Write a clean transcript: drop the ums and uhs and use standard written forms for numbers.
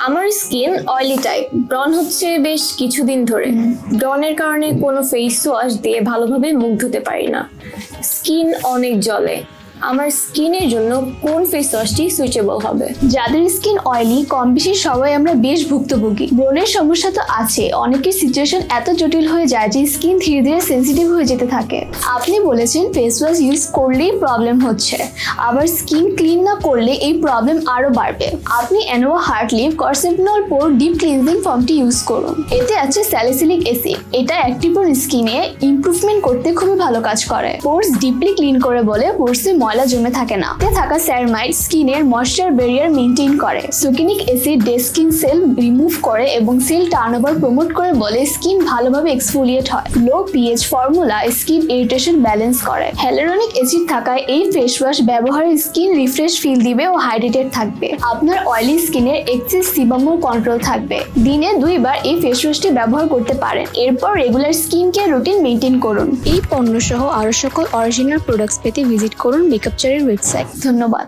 আমার skin oily type, ব্রন হচ্ছে বেশ কিছুদিন ধরে। ব্রনের কারণে কোনো ফেস ওয়াশ দিয়ে ভালোভাবে মুখ ধুতে পারি না, স্কিন অনেক জ্বলে। আমার স্কিনের জন্য কোন ফেস ওয়াশটি সুইটেবল হবে? যাদের স্কিন অয়েলি কম বেশি সবাই আমরা বেশ ভুক্তভোগী। ব্রণের সমস্যা তো আছে, অনেকের সিচুয়েশন এত জটিল হয়ে যায় যে স্কিন ধীরে ধীরে সেন্সিটিভ হয়ে যেতে থাকে। আপনি বলেছেন ফেস ওয়াশ ইউজ করলেই প্রবলেম হচ্ছে, আবার স্কিন ক্লিন না করলে এই প্রবলেম আরো বাড়বে। আপনি অ্যানোয়া হার্ট লিভ কনসেপনল পোর ডিপ ক্লিনজিং ফর্মটি ইউজ করুন। এতে আছে স্যালিসিলিক অ্যাসিড, এটা অ্যাক্টিভ স্কিনে ইমপ্রুভমেন্ট করতে খুবই ভালো কাজ করে। পোর্স ডিপলি ক্লিন করে বলে পোর্সে ময়লা জমে থাকে না। এতে থাকা সেরামাইড স্কিনের ময়েশ্চার ব্যারিয়ার মেইনটেইন করে। Succinic acid dead skin cell remove করে এবং সেল টার্নওভার প্রমোট করে বলে স্কিন ভালোভাবে এক্সফোলিয়েট হয়। লো pH formula skin irritation balance করে। হ্যালুরনিক অ্যাসিড থাকায় এই ফেস ওয়াশ ব্যবহারে স্কিন রিফ্রেশ ফিল দিবে ও হাইড্রেটেড থাকবে। আপনার অয়েলি স্কিনের এক্সেস সিবামও কন্ট্রোল থাকবে। দিনে 2 বার এই ফেস ওয়াশটি ব্যবহার করতে পারেন। এরপর regular skin care routine maintain করুন। এই পণ্য সহ আরো সকল অরিজিনাল প্রোডাক্টস পেতে ভিজিট করুন মেকআপ চারের ওয়েবসাইট। ধন্যবাদ।